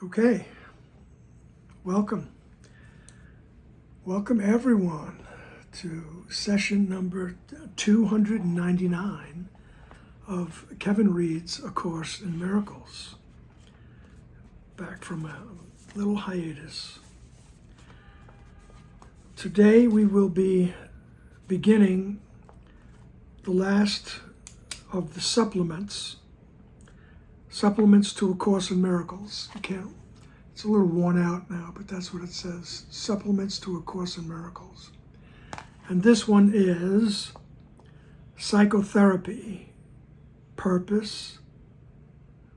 Okay, welcome. Welcome everyone to session number 299 of Kevin Reed's A Course in Miracles. Back from a little hiatus. Today we will be beginning the last of the supplements to A Course in Miracles. It's a little worn out now, but that's what it says. Supplements to A Course in Miracles. And this one is Psychotherapy, Purpose,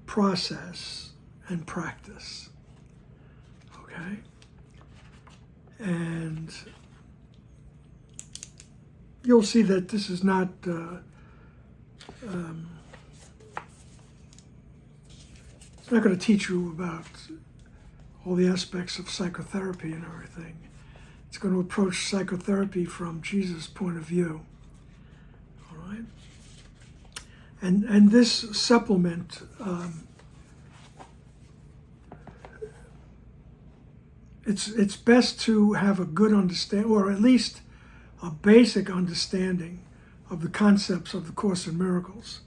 Process, and Practice. Okay? And you'll see that this is not it's not going to teach you about all the aspects of psychotherapy and everything. It's going to approach psychotherapy from Jesus' point of view. All right? And this supplement it's best to have a good understanding, or at least a basic understanding of the concepts of the Course in Miracles,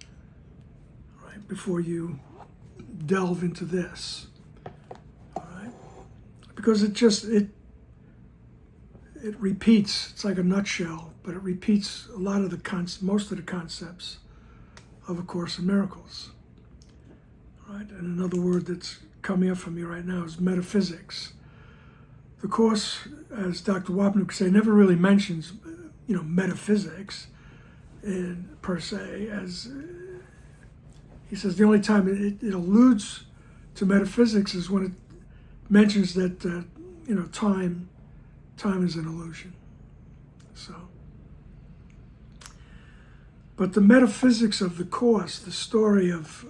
right, before you delve into this. All right? Because it repeats, it's like a nutshell, but it repeats a lot of most of the concepts of A Course in Miracles. All right? And another word that's coming up for me right now is metaphysics. The Course, as Dr. Wapnick would say, never really mentions, metaphysics per se. As he says, the only time it alludes to metaphysics is when it mentions that time is an illusion. So, but the metaphysics of the Course, the story of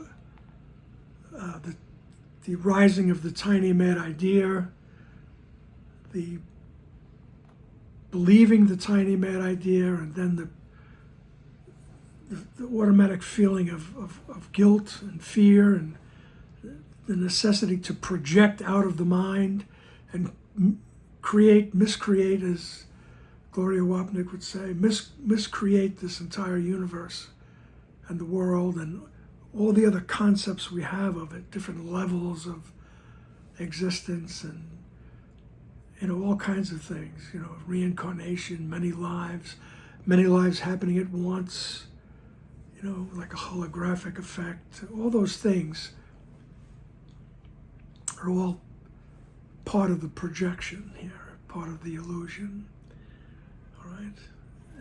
the rising of the tiny mad idea, the believing the tiny mad idea, and then the automatic feeling of guilt and fear, and the necessity to project out of the mind and miscreate, as Gloria Wapnick would say, miscreate this entire universe and the world and all the other concepts we have of it, different levels of existence, and all kinds of things, reincarnation, many lives happening at once, like a holographic effect. All those things are all part of the projection here, part of the illusion. All right?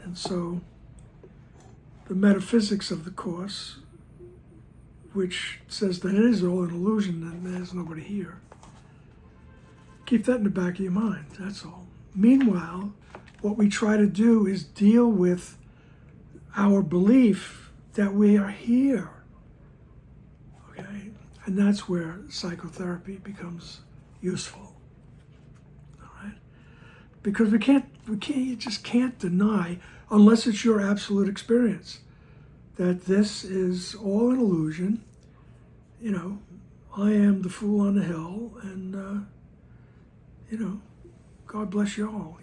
And so the metaphysics of the Course, which says that it is all an illusion and there's nobody here. Keep that in the back of your mind, that's all. Meanwhile, what we try to do is deal with our belief that we are here, okay? And that's where psychotherapy becomes useful, all right? Because you just can't deny, unless it's your absolute experience, that this is all an illusion. I am the fool on the hill, and God bless you all,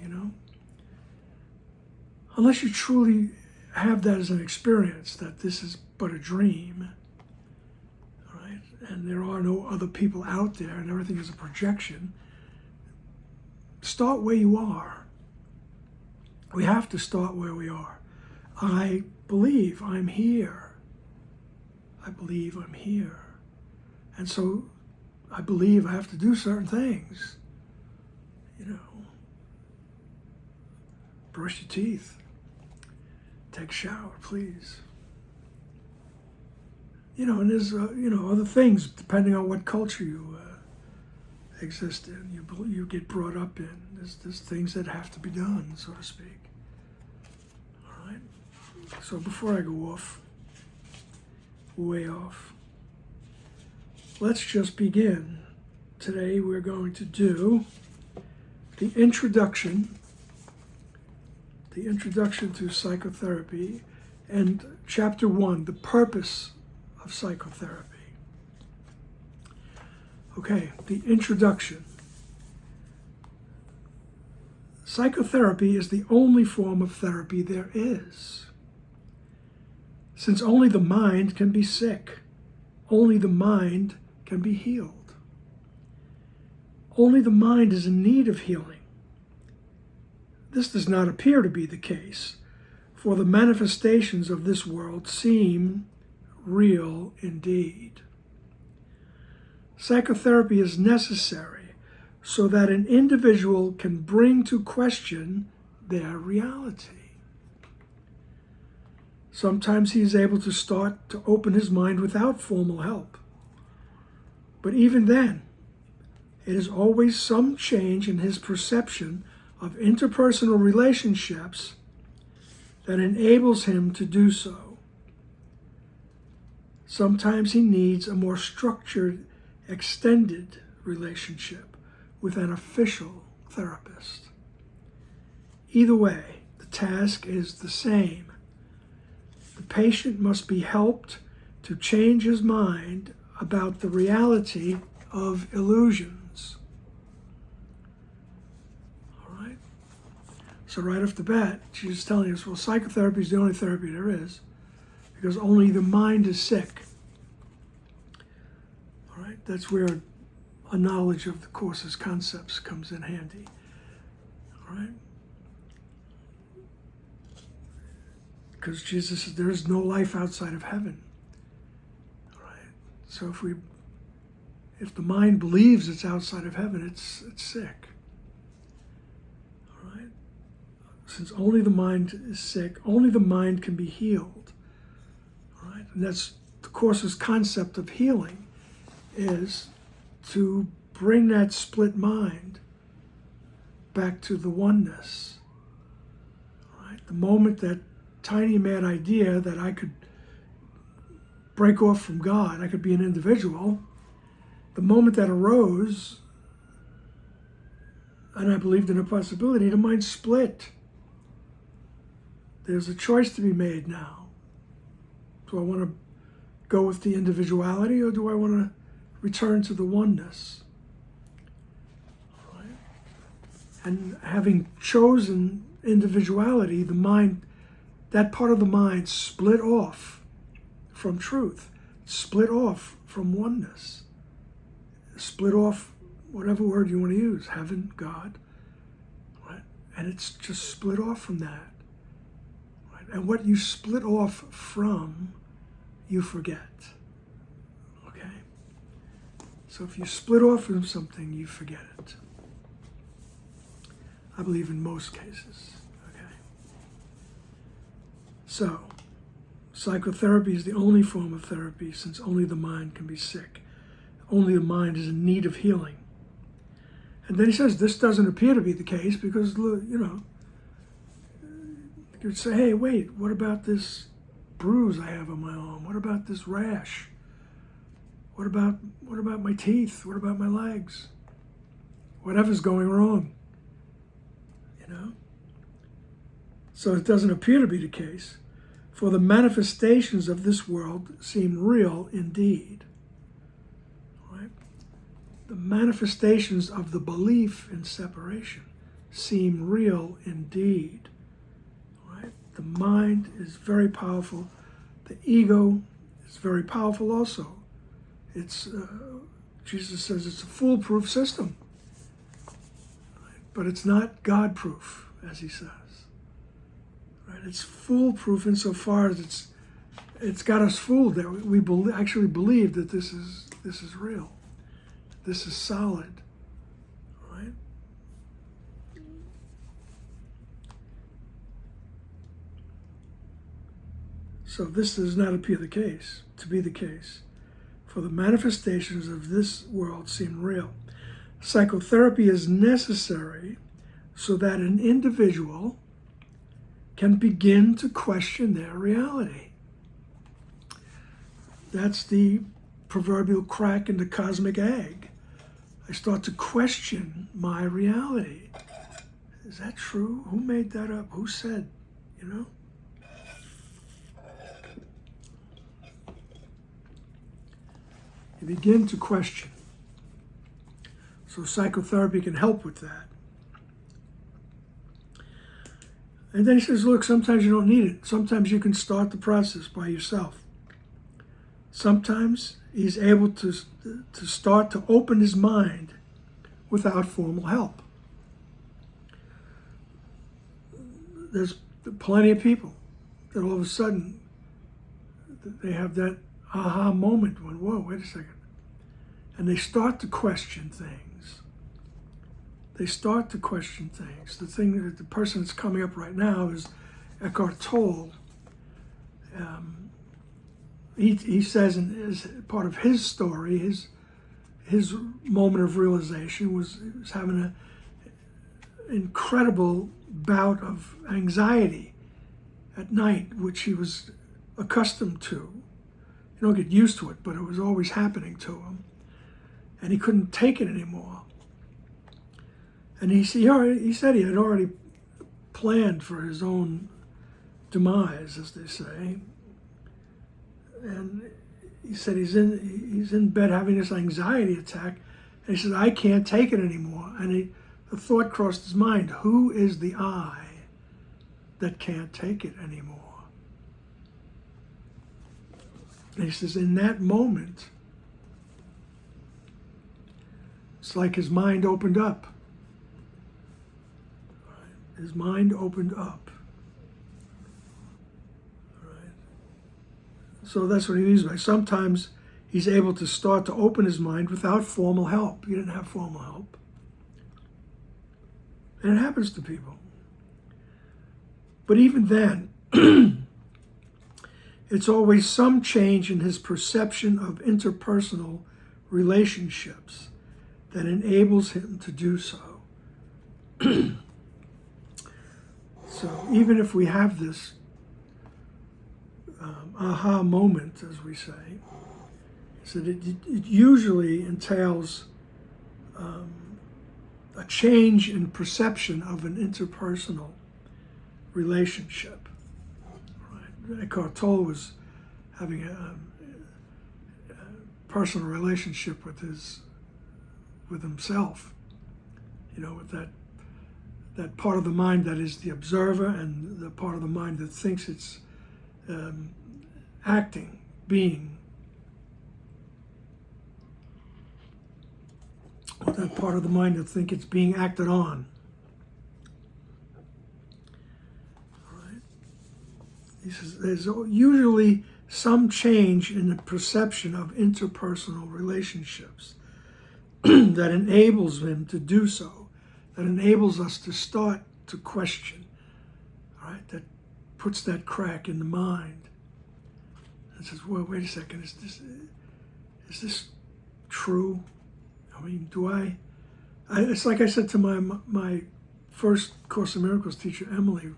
Unless you truly have that as an experience, that this is but a dream, right? And there are no other people out there and everything is a projection. Start where you are. We have to start where we are. I believe I'm here. I believe I'm here. And so I believe I have to do certain things. Brush your teeth. Take a shower, please. And there's, other things, depending on what culture you exist in, you get brought up in. There's things that have to be done, so to speak. All right? So before I go way off, let's just begin. Today we're going to do the introduction to psychotherapy, and chapter 1, the purpose of psychotherapy. Okay, the introduction. Psychotherapy is the only form of therapy there is. Since only the mind can be sick, only the mind can be healed. Only the mind is in need of healing. This does not appear to be the case, for the manifestations of this world seem real indeed. Psychotherapy is necessary so that an individual can bring to question their reality. Sometimes he is able to start to open his mind without formal help. But even then, it is always some change in his perception of interpersonal relationships that enables him to do so. Sometimes he needs a more structured, extended relationship with an official therapist. Either way, the task is the same. The patient must be helped to change his mind about the reality of illusions. All right? So right off the bat, she's telling us, well, psychotherapy is the only therapy there is, because only the mind is sick. All right? That's where a knowledge of the Course's concepts comes in handy. All right? Because Jesus says there is no life outside of heaven. All right? So if the mind believes it's outside of heaven, it's sick. All right? Since only the mind is sick, only the mind can be healed. All right? And that's the Course's concept of healing, is to bring that split mind back to the oneness. All right? The moment that tiny mad idea that I could break off from God, I could be an individual, the moment that arose, and I believed in a possibility, the mind split. There's a choice to be made now. Do I want to go with the individuality, or do I want to return to the oneness? All right? And having chosen individuality, the mind, that part of the mind split off from truth, split off from oneness, split off, whatever word you want to use, heaven, God, right? And it's just split off from that. Right? And what you split off from, you forget. Okay? So if you split off from something, you forget it. I believe in most cases. So, psychotherapy is the only form of therapy, since only the mind can be sick. Only the mind is in need of healing. And then he says this doesn't appear to be the case because, you could say, hey, wait, what about this bruise I have on my arm? What about this rash? What about my teeth? What about my legs? Whatever's going wrong, So it doesn't appear to be the case. For the manifestations of this world seem real indeed. Right? The manifestations of the belief in separation seem real indeed. Right? The mind is very powerful. The ego is very powerful also. It's Jesus says it's a foolproof system. Right? But it's not God-proof, as he says. It's foolproof insofar as it's got us fooled that we actually believe that this is real, this is solid, right? So this does not appear to be the case, for the manifestations of this world seem real. Psychotherapy is necessary so that an individual can begin to question their reality. That's the proverbial crack in the cosmic egg. I start to question my reality. Is that true? Who made that up? Who said, You begin to question. So psychotherapy can help with that. And then he says, look, sometimes you don't need it. Sometimes you can start the process by yourself. Sometimes he's able to start to open his mind without formal help. There's plenty of people that all of a sudden they have that aha moment when, whoa, wait a second. And they start to question things. They start to question things. The thing that the person that's coming up right now is Eckhart Tolle. He says as part of his story, his moment of realization was having an incredible bout of anxiety at night, which he was accustomed to. You don't get used to it, but it was always happening to him. And he couldn't take it anymore. And he said he had already planned for his own demise, as they say. And he said he's in bed having this anxiety attack. And he said, I can't take it anymore. And the thought crossed his mind, who is the I that can't take it anymore? And he says, in that moment, it's like his mind opened up. His mind opened up. Right. So that's what he means by sometimes he's able to start to open his mind without formal help. He didn't have formal help. And it happens to people. But even then, it's always some change in his perception of interpersonal relationships that enables him to do so. So even if we have this aha moment, as we say, so it usually entails a change in perception of an interpersonal relationship. Right? Eckhart Tolle was having a personal relationship with himself, with that part of the mind that is the observer and the part of the mind that thinks it's acting, being. Or that part of the mind that thinks it's being acted on. All right. He says there's usually some change in the perception of interpersonal relationships that enables him to do so, that enables us to start to question, all right, that puts that crack in the mind and says, well, wait a second, is this true? I mean, it's like I said to my first Course in Miracles teacher, Emily,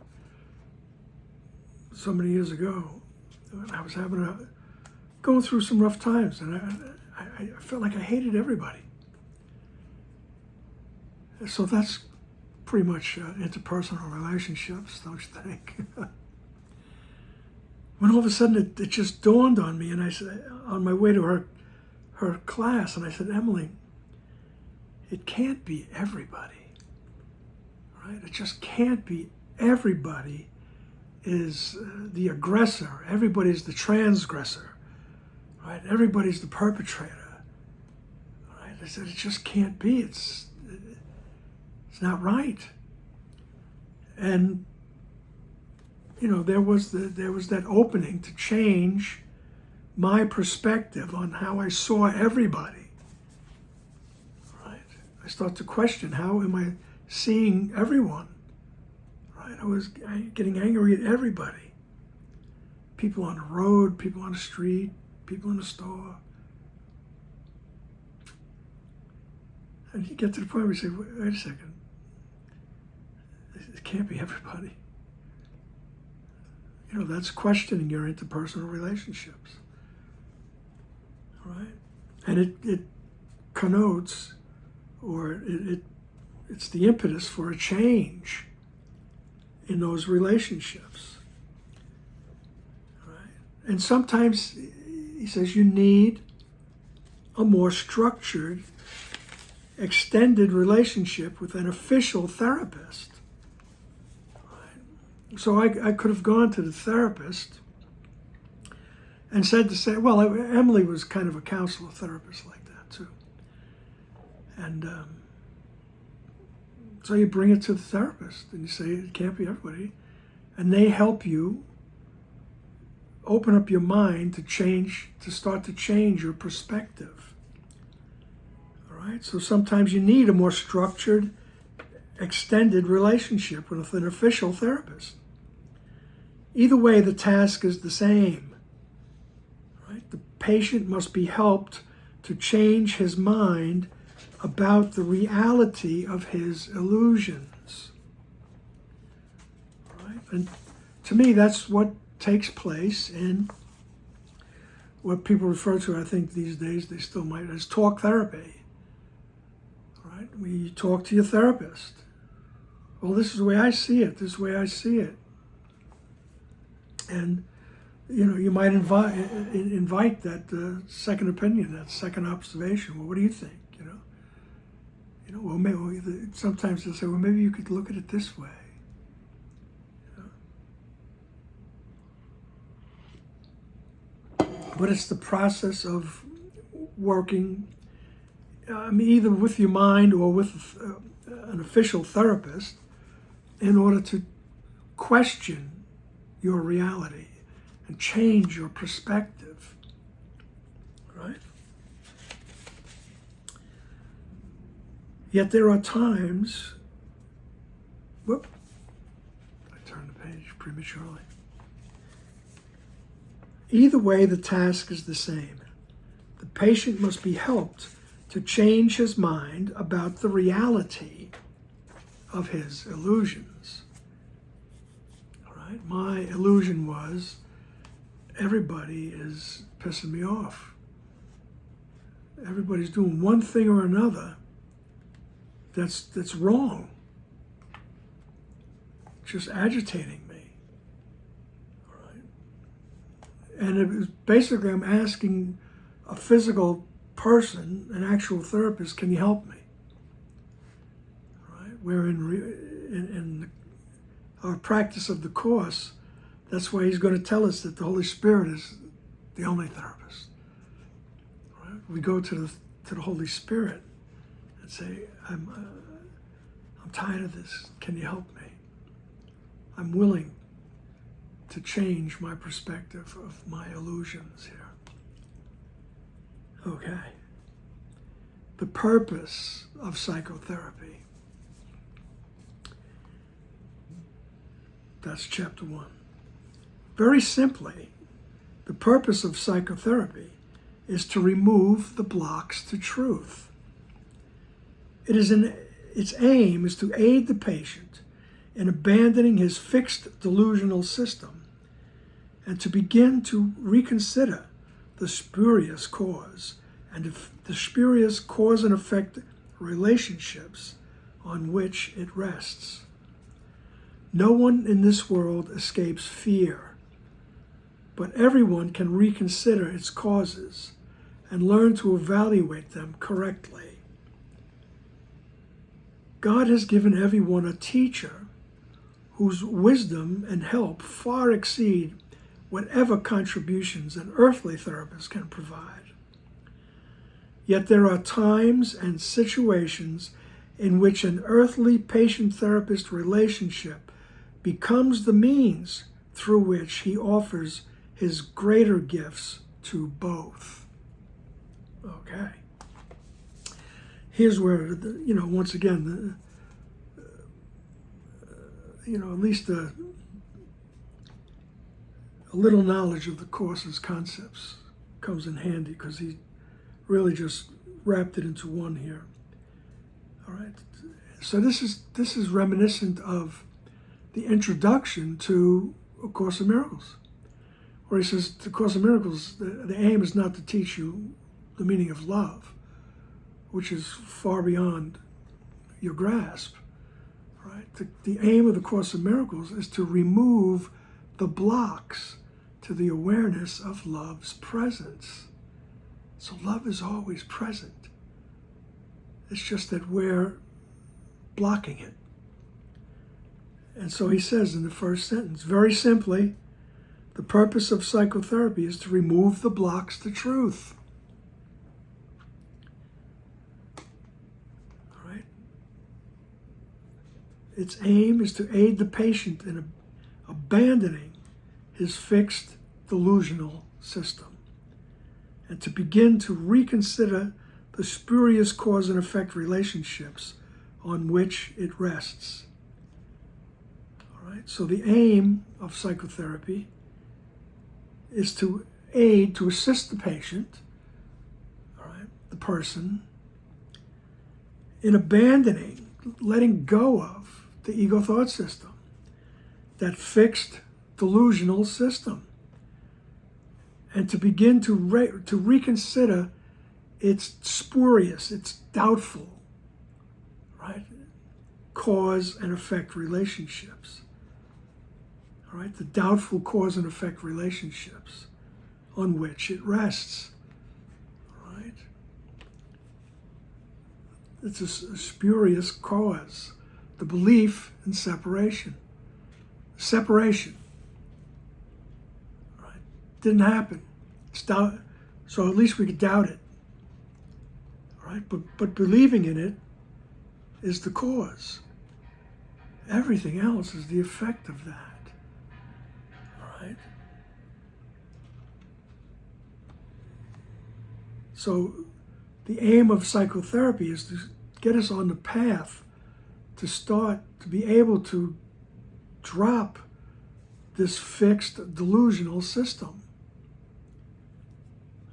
so many years ago. I was going through some rough times, and I felt like I hated everybody. So that's pretty much interpersonal relationships, don't you think? When all of a sudden it just dawned on me, and I said, on my way to her class, and I said, Emily, it can't be everybody, right? It just can't be everybody is the aggressor. Everybody's the transgressor, right? Everybody's the perpetrator, right? I said, it just can't be. It's not right. And there was that opening to change my perspective on how I saw everybody. Right? I start to question, how am I seeing everyone? Right? I was getting angry at everybody. People on the road, people on the street, people in the store. And you get to the point where you say, wait a second. It can't be everybody. That's questioning your interpersonal relationships. Right? And it connotes, or it's the impetus for a change in those relationships. Right? And sometimes, he says, you need a more structured extended relationship with an official therapist. So I could have gone to the therapist and said to say, well, Emily was kind of a counselor therapist like that too. And so you bring it to the therapist and you say, it can't be everybody. And they help you open up your mind to start to change your perspective. All right? So sometimes you need a more structured, extended relationship with an official therapist. Either way, the task is the same. Right? The patient must be helped to change his mind about the reality of his illusions. Right? And to me, that's what takes place in what people refer to, I think these days they still might, as talk therapy. Right? We talk to your therapist. Well, this is the way I see it. This is the way I see it. And you might invite that second opinion, that second observation. Well, what do you think? Well, maybe sometimes they'll say, well, maybe you could look at it this way. But it's the process of working, either with your mind or with an official therapist, in order to question your reality and change your perspective, right? Yet there are times, I turned the page prematurely. Either way, the task is the same. The patient must be helped to change his mind about the reality of his illusions. All right? My illusion was everybody is pissing me off. Everybody's doing one thing or another that's wrong. Just agitating me. All right? And it was basically, I'm asking a physical person, an actual therapist, can you help me? All right? Where in our practice of the Course, that's why he's going to tell us that the Holy Spirit is the only therapist. Right? We go to the Holy Spirit and say, I'm tired of this. Can you help me? I'm willing to change my perspective of my illusions here. Okay. The purpose of psychotherapy. That's chapter 1. Very simply, the purpose of psychotherapy is to remove the blocks to truth. Its aim is to aid the patient in abandoning his fixed delusional system and to begin to reconsider the spurious cause and the spurious cause and effect relationships on which it rests. No one in this world escapes fear, but everyone can reconsider its causes and learn to evaluate them correctly. God has given everyone a teacher whose wisdom and help far exceed whatever contributions an earthly therapist can provide. Yet there are times and situations in which an earthly patient-therapist relationship becomes the means through which he offers his greater gifts to both. Okay. Here's where, once again, at least a little knowledge of the Course's concepts comes in handy, because he really just wrapped it into one here. All right. So this is reminiscent of the introduction to A Course in Miracles, where he says, the Course in Miracles, the aim is not to teach you the meaning of love, which is far beyond your grasp. Right? The aim of the Course in Miracles is to remove the blocks to the awareness of love's presence. So love is always present. It's just that we're blocking it. And so he says in the first sentence, very simply, the purpose of psychotherapy is to remove the blocks to truth. All right? Its aim is to aid the patient in abandoning his fixed delusional system and to begin to reconsider the spurious cause and effect relationships on which it rests. All right? So the aim of psychotherapy is to aid, to assist the patient, all right, the person, in abandoning, letting go of the ego thought system, that fixed delusional system, and to begin to reconsider its spurious, its doubtful, right, cause and effect relationships. All right, the doubtful cause and effect relationships on which it rests. All right, it's a spurious cause, the belief in separation. Separation, right? Didn't happen. It's doubt, so at least we could doubt it. All right, but believing in it is the cause. Everything else is the effect of that. All right. So the aim of psychotherapy is to get us on the path to start to be able to drop this fixed delusional system,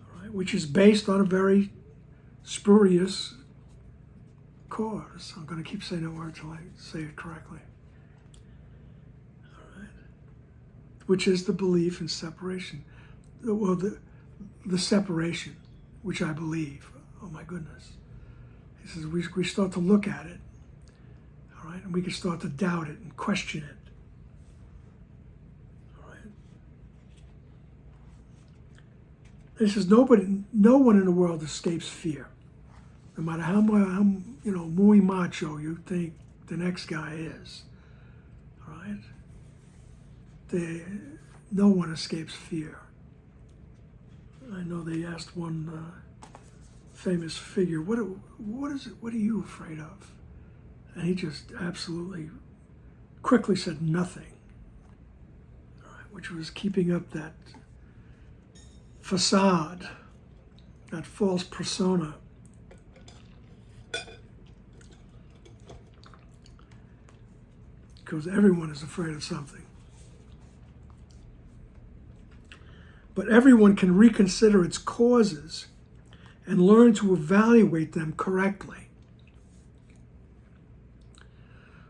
all right, which is based on a very spurious cause. I'm going to keep saying that word until I say it correctly. All right. Which is the belief in separation. Well, the separation, which I believe. Oh my goodness. He says we start to look at it, all right, and we can start to doubt it and question it. He says no one in the world escapes fear, no matter how muy macho you think the next guy is. All right, no one escapes fear. I know they asked one famous figure, what are you afraid of? And he just absolutely quickly said nothing. All right, which was keeping up that facade, that false persona. Because everyone is afraid of something. But everyone can reconsider its causes and learn to evaluate them correctly.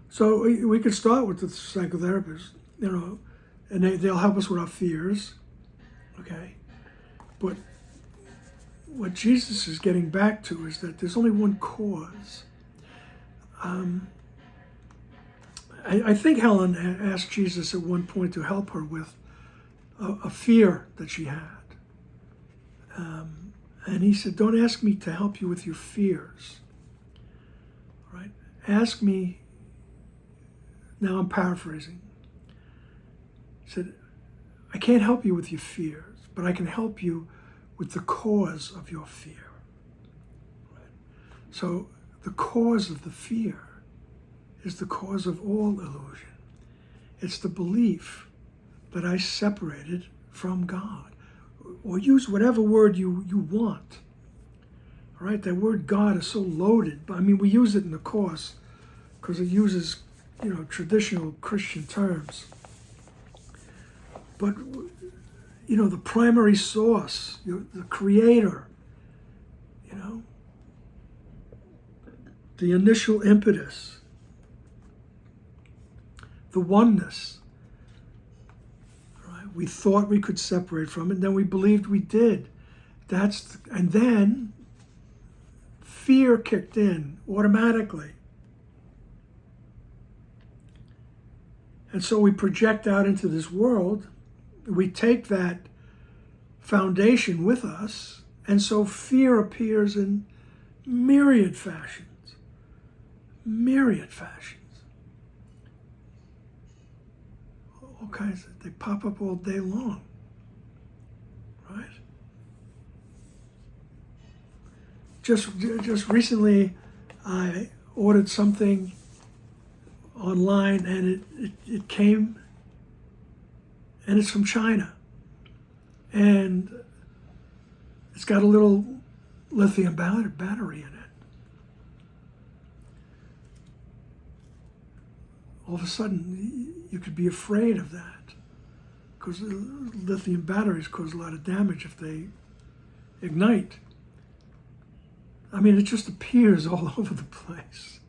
So we could start with the psychotherapist, and they'll help us with our fears, okay? But what Jesus is getting back to is that there's only one cause. I think Helen asked Jesus at one point to help her with a fear that she had. And he said, don't ask me to help you with your fears. All right? Ask me, now I'm paraphrasing. He said, I can't help you with your fears, but I can help you with the cause of your fear. Right? So the cause of the fear is the cause of all illusion. It's the belief that I separated from God. Or use whatever word you want. All right, that word God is so loaded. I mean, we use it in the Course because it uses, traditional Christian terms. But, the primary source, the creator, the initial impetus, the oneness. Right? We thought we could separate from it, and then we believed we did. And then fear kicked in automatically. And so we project out into this world. We take that foundation with us, and so fear appears in myriad fashions. myriad fashions. All kinds of, they pop up all day long, right? Just recently, I ordered something online, and it came, and it's from China, and it's got a little lithium battery in it. All of a sudden, you could be afraid of that, because lithium batteries cause a lot of damage if they ignite. I mean, it just appears all over the place,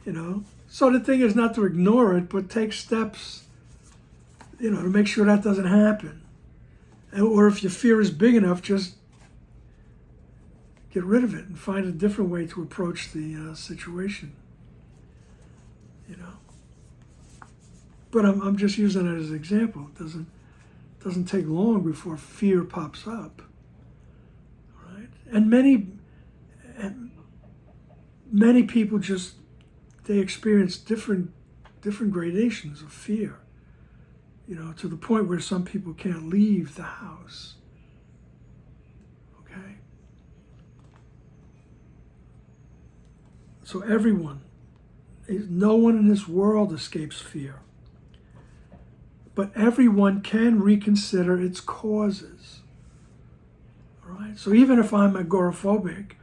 you know? So the thing is not to ignore it, but take steps, you know, to make sure that doesn't happen. Or if your fear is big enough, just get rid of it and find a different way to approach the situation, you know? But I'm just using it as an example. It doesn't take long before fear pops up, right? And many people just, they experience different gradations of fear, you know, to the point where some people can't leave the house, okay? So no one in this world escapes fear, but everyone can reconsider its causes, all right? So even if I'm agoraphobic,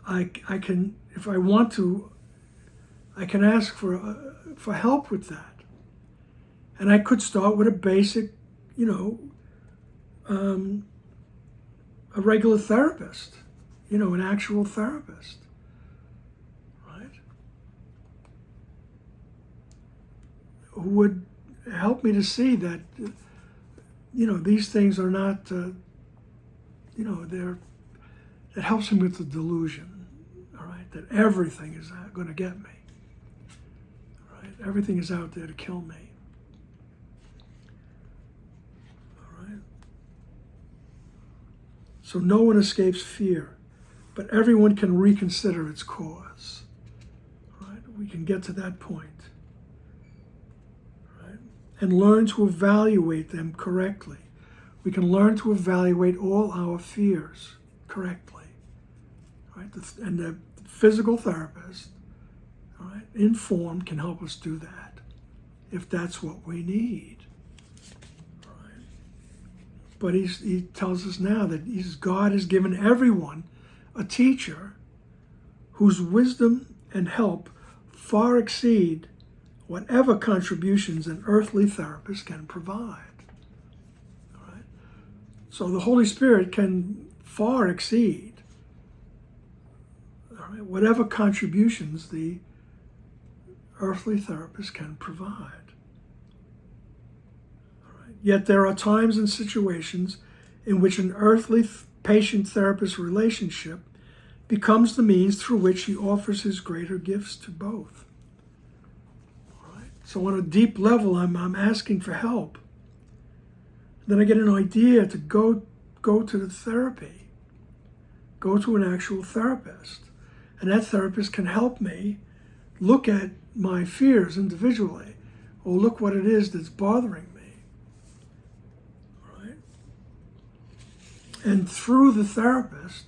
I can, if I want to, I can ask for help with that. And I could start with a basic, you know, a regular therapist, you know, an actual therapist, right? Who would help me to see that, you know, these things are not, you know, it helps me with the delusion, all right, that everything is going to get me, all right? Everything is out there to kill me, all right? So no one escapes fear, but everyone can reconsider its cause, all right? We can get to that point, right? And learn to evaluate them correctly. We can learn to evaluate all our fears correctly. Right? And the physical therapist, all right, informed, can help us do that if that's what we need. All right? But he tells us now that God has given everyone a teacher whose wisdom and help far exceed whatever contributions an earthly therapist can provide. All right? So the Holy Spirit can far exceed whatever contributions the earthly therapist can provide. All right. Yet there are times and situations in which an earthly patient-therapist relationship becomes the means through which he offers his greater gifts to both. All right. So on a deep level, I'm asking for help. Then I get an idea to go to the therapy, go to an actual therapist. And that therapist can help me look at my fears individually, or look what it is that's bothering me. All right? And through the therapist,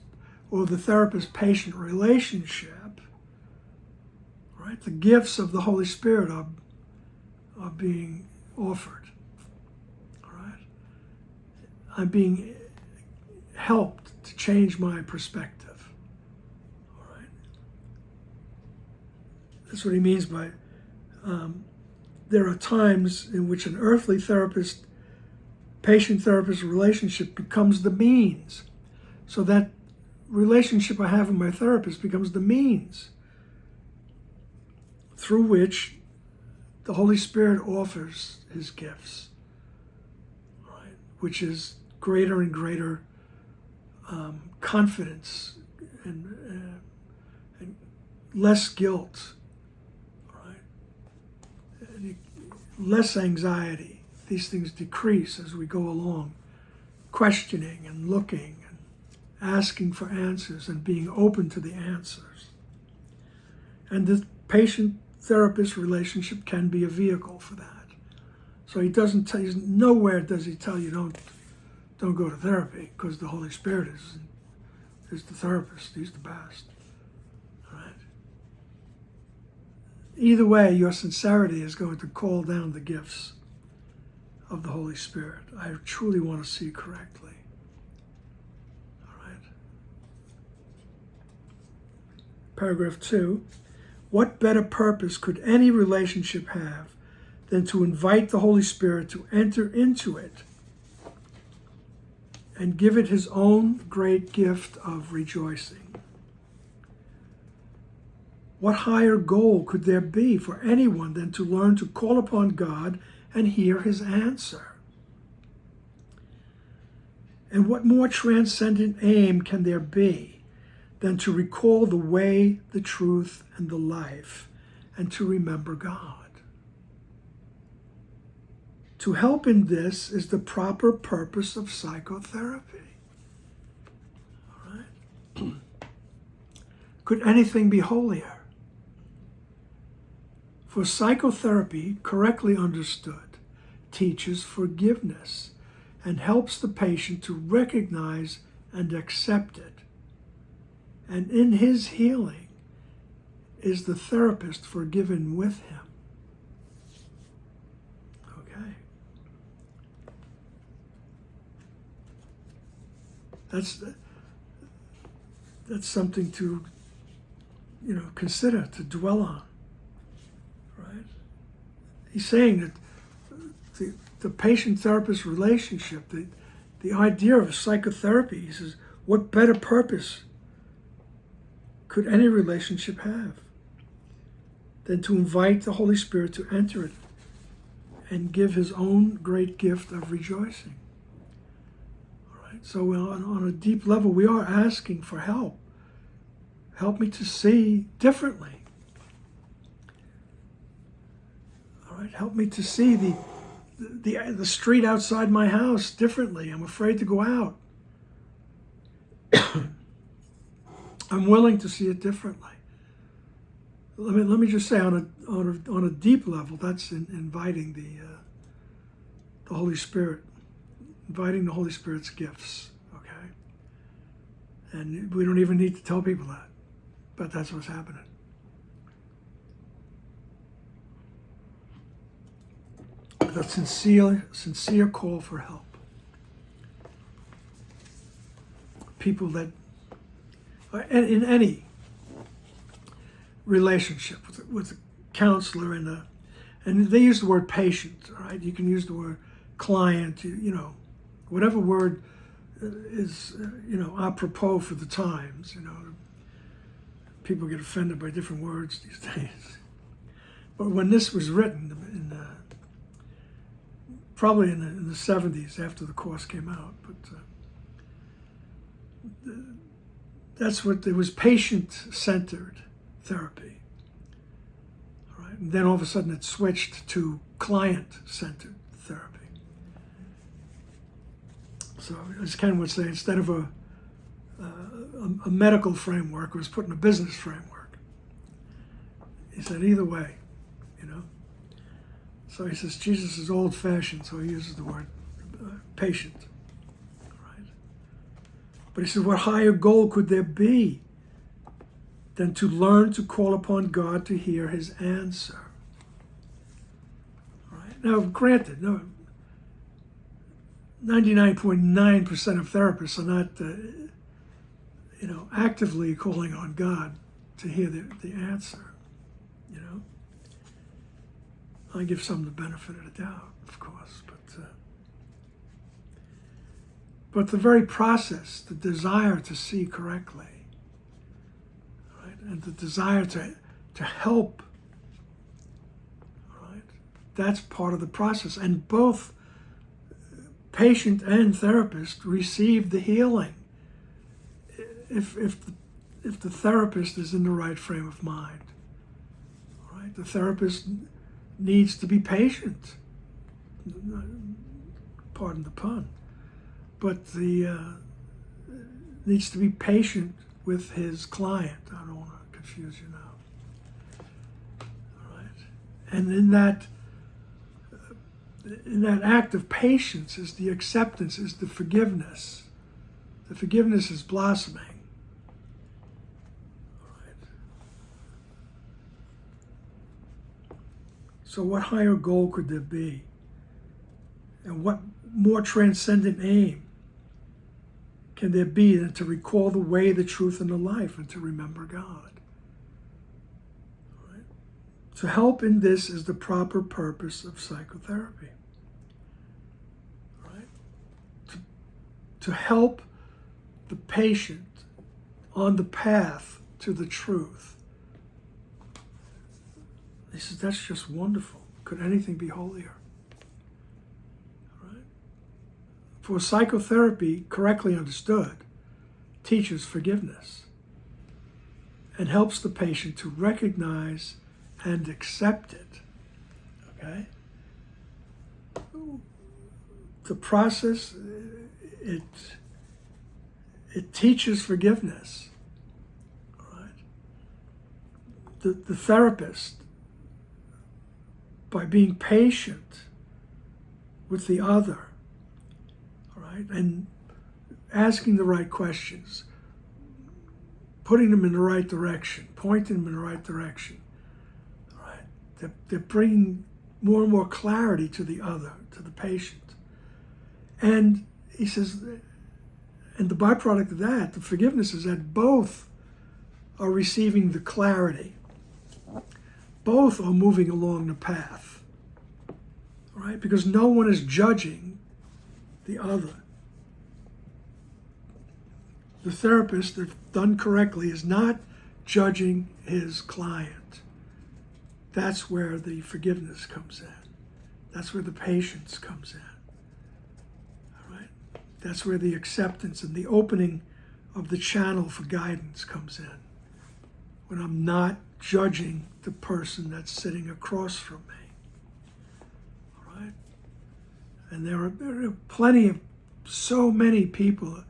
or the therapist-patient relationship, right, the gifts of the Holy Spirit are being offered. All right? I'm being helped to change my perspective. That's what he means by there are times in which an earthly patient-therapist relationship becomes the means. So that relationship I have with my therapist becomes the means through which the Holy Spirit offers his gifts, right? Which is greater and greater confidence and less guilt, less anxiety. These things decrease as we go along, questioning and looking and asking for answers and being open to the answers. And the patient-therapist relationship can be a vehicle for that. So he doesn't tell you, nowhere does he tell you don't go to therapy, because the Holy Spirit is the therapist. He's the best. All right? Either way, your sincerity is going to call down the gifts of the Holy Spirit. I truly want to see correctly. All right. Paragraph 2. What better purpose could any relationship have than to invite the Holy Spirit to enter into it and give it his own great gift of rejoicing? What higher goal could there be for anyone than to learn to call upon God and hear his answer? And what more transcendent aim can there be than to recall the way, the truth, and the life, and to remember God? To help in this is the proper purpose of psychotherapy. All right? Could anything be holier? For psychotherapy, correctly understood, teaches forgiveness and helps the patient to recognize and accept it. And in his healing is the therapist forgiven with him. Okay. That's something to, consider, to dwell on. Right? He's saying that the patient-therapist relationship, the idea of psychotherapy, he says, what better purpose could any relationship have than to invite the Holy Spirit to enter it and give his own great gift of rejoicing? All right? So on a deep level, we are asking for help. Help me to see differently. All right? Help me to see the street outside my house differently. I'm afraid to go out. I'm willing to see it differently. Let me just say, on a deep level, that's inviting the Holy Spirit, inviting the Holy Spirit's gifts. Okay, and we don't even need to tell people that, but that's what's happening. The sincere call for help. People that, in any relationship with a counselor and they use the word patient, right? You can use the word client, whatever word is, apropos for the times, People get offended by different words these days. But when this was written, probably in the 70s after the course came out, but that's what it was, patient-centered therapy. All right? And then all of a sudden it switched to client-centered therapy. So as Ken would say, instead of a medical framework, it was put in a business framework. He said either way, So he says Jesus is old-fashioned, so he uses the word patient. Right? But he says, what higher goal could there be than to learn to call upon God to hear his answer? All right? Now, granted, 99.9% of therapists are not, actively calling on God to hear the answer. I give some the benefit of the doubt, of course, but the very process, the desire to see correctly, right, and the desire to help, right, that's part of the process. And both patient and therapist receive the healing if the therapist is in the right frame of mind. All right, the therapist needs to be patient, pardon the pun, but needs to be patient with his client. I don't want to confuse you now. And in that act of patience is the acceptance, is the forgiveness. The forgiveness is blossoming. So what higher goal could there be? And what more transcendent aim can there be than to recall the way, the truth, and the life, and to remember God? Right? To help in this is the proper purpose of psychotherapy. Right? To help the patient on the path to the truth. He says, that's just wonderful. Could anything be holier? Right? For psychotherapy, correctly understood, teaches forgiveness and helps the patient to recognize and accept it. Okay? The process, it teaches forgiveness. Right? The therapist, by being patient with the other, right, and asking the right questions, putting them in the right direction, pointing them in the right direction, right, they're bringing more and more clarity to the other, to the patient. And he says, and the byproduct of that, the forgiveness, is that both are receiving the clarity. Both are moving along the path, right? Because no one is judging the other. The therapist, if done correctly, is not judging his client. That's where the forgiveness comes in. That's where the patience comes in. All right? That's where the acceptance and the opening of the channel for guidance comes in. When I'm not judging the person that's sitting across from me. All right? And there are plenty of, so many people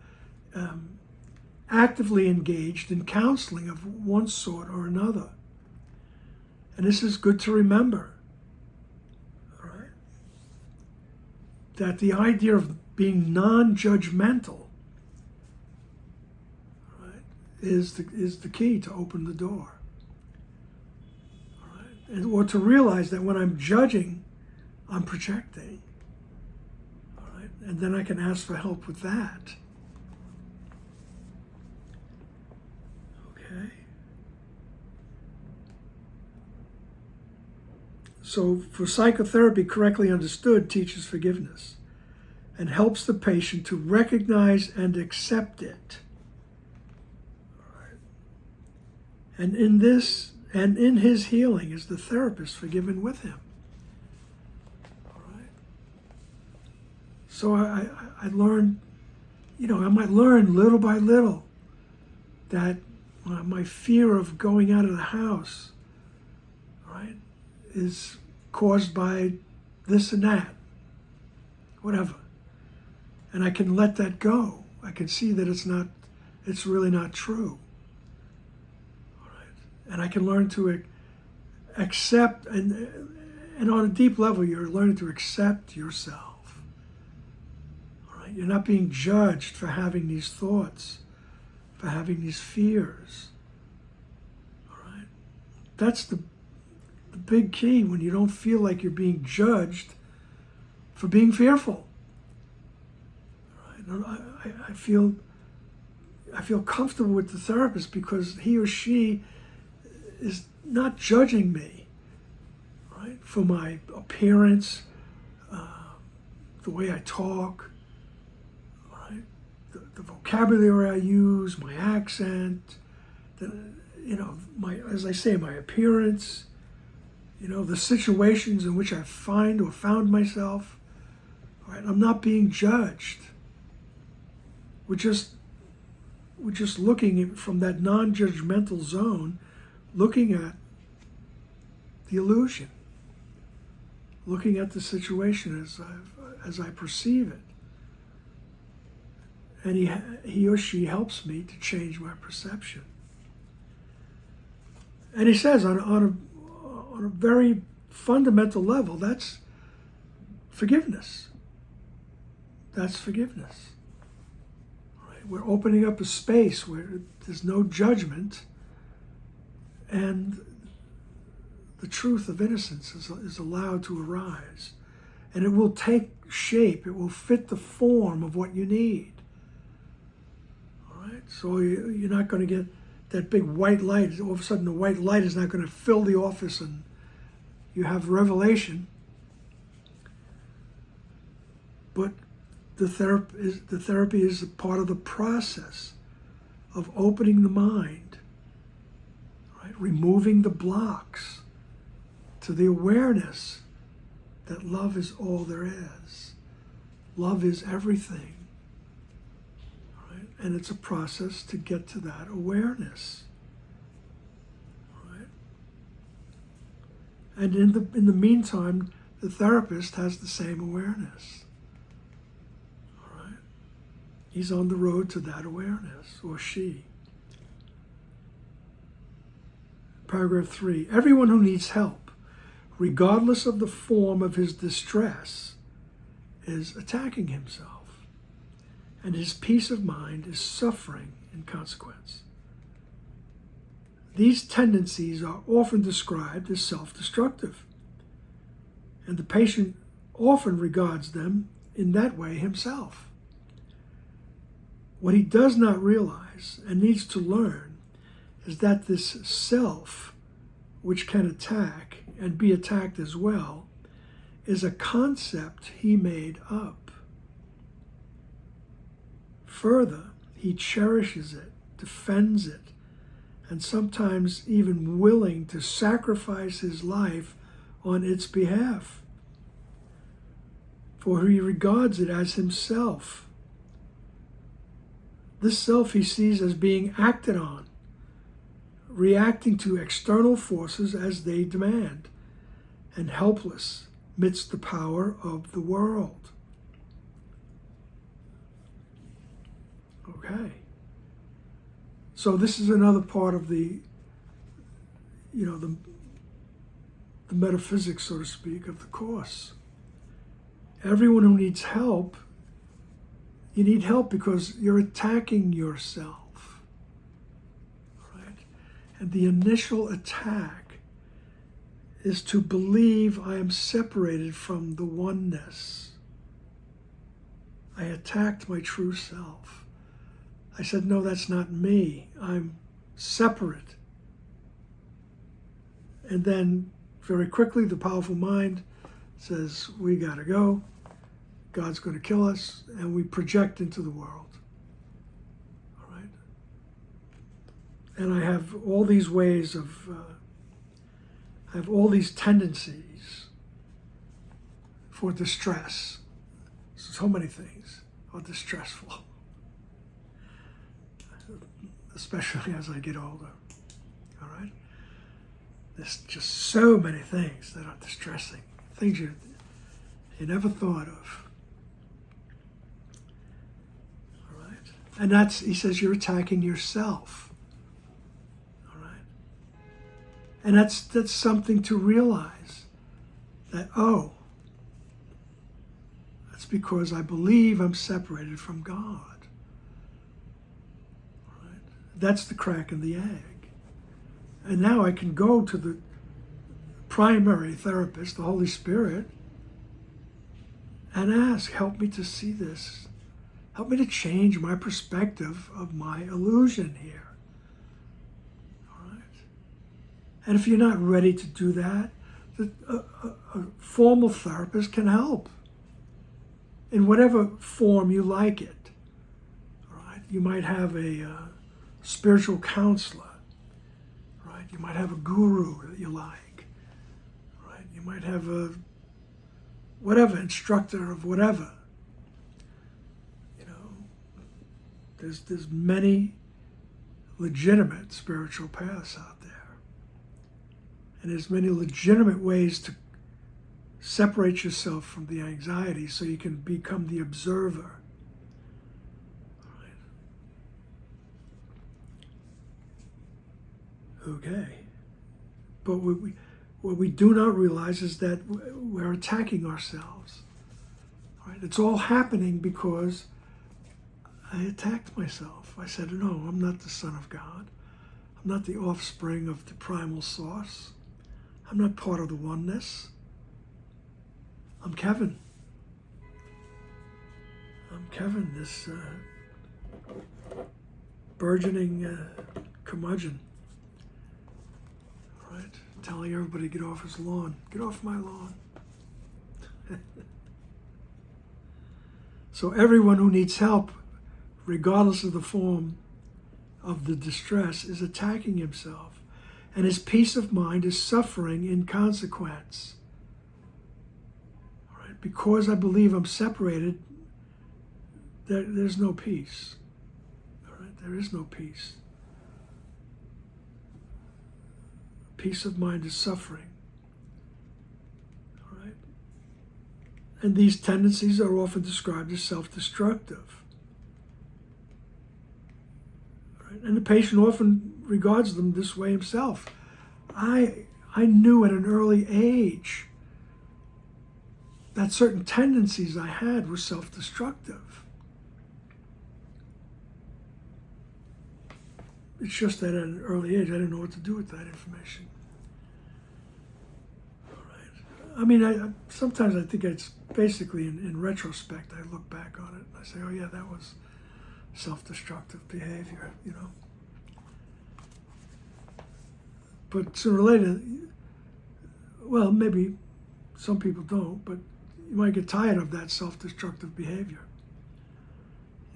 actively engaged in counseling of one sort or another. And this is good to remember. All right? That the idea of being non-judgmental, right, is the key to open the door. Or to realize that when I'm judging, I'm projecting. All right? And then I can ask for help with that. Okay? So for psychotherapy, correctly understood, teaches forgiveness and helps the patient to recognize and accept it. All right? And in this, and in his healing is the therapist forgiven with him. All right. So I learned, I might learn little by little that my fear of going out of the house, right, is caused by this and that, whatever. And I can let that go. I can see that it's really not true. And I can learn to accept, and on a deep level, you're learning to accept yourself. All right? You're not being judged for having these thoughts, for having these fears. All right? That's the big key when you don't feel like you're being judged for being fearful. All right? I feel comfortable with the therapist because he or she is not judging me, right, for my appearance, the way I talk, right, the vocabulary I use, my accent, as I say, my appearance, the situations in which I find or found myself. Right, I'm not being judged. We're just looking from that non-judgmental zone, looking at the illusion, looking at the situation as I perceive it. And he or she helps me to change my perception. And he says on a very fundamental level, that's forgiveness. That's forgiveness. Right? We're opening up a space where there's no judgment, and the truth of innocence is allowed to arise. And it will take shape. It will fit the form of what you need. All right? So you're not going to get that big white light. All of a sudden, the white light is not going to fill the office and you have revelation. But the therapy is a part of the process of opening the mind, right? Removing the blocks to the awareness that love is all there is. Love is everything. Right? And it's a process to get to that awareness. Right? And in the meantime, the therapist has the same awareness. All right? He's on the road to that awareness, or she. Paragraph 3. Everyone who needs help, regardless of the form of his distress, is attacking himself, and his peace of mind is suffering in consequence. These tendencies are often described as self-destructive, and the patient often regards them in that way himself. What he does not realize and needs to learn is that this self, which can attack and be attacked as well, is a concept he made up. Further, he cherishes it, defends it, and sometimes even willing to sacrifice his life on its behalf. For he regards it as himself. This self he sees as being acted on, reacting to external forces as they demand, and helpless amidst the power of the world. Okay. So this is another part of the metaphysics, so to speak, of the Course. Everyone who needs help, you need help because you're attacking yourself. And the initial attack is to believe I am separated from the oneness. I attacked my true self. I said, no, that's not me. I'm separate. And then very quickly, the powerful mind says, we gotta go. God's going to kill us, and we project into the world. And I have all these ways of, I have all these tendencies for distress. So many things are distressful, especially as I get older. All right? There's just so many things that are distressing, things you never thought of. All right? And that's, he says, you're attacking yourself. And that's something to realize, that, oh, that's because I believe I'm separated from God. Right? That's the crack in the egg. And now I can go to the primary therapist, the Holy Spirit, and ask, help me to see this. Help me to change my perspective of my illusion here. And if you're not ready to do that, a formal therapist can help in whatever form you like it. Right? You might have a spiritual counselor. Right? You might have a guru that you like. Right? You might have a whatever instructor of whatever. You know, there's many legitimate spiritual paths out there. And there's many legitimate ways to separate yourself from the anxiety so you can become the observer. Right. Okay. But what we do not realize is that we're attacking ourselves. Right? It's all happening because I attacked myself. I said, no, I'm not the Son of God. I'm not the offspring of the primal source. I'm not part of the oneness. I'm Kevin. I'm Kevin, this burgeoning curmudgeon. Right? Telling everybody to get off his lawn. Get off my lawn. So everyone who needs help, regardless of the form of the distress, is attacking himself, and his peace of mind is suffering in consequence. Right? Because I believe I'm separated, there's no peace. All right? There is no peace. Peace of mind is suffering. All right? And these tendencies are often described as self-destructive. Right? And the patient often regards them this way himself. I knew at an early age that certain tendencies I had were self-destructive. It's just that at an early age, I didn't know what to do with that information. All right. I mean, sometimes I think it's basically in retrospect, I look back on it and I say, oh yeah, that was self-destructive behavior, you know. But sooner or later, well, maybe some people don't, but you might get tired of that self-destructive behavior.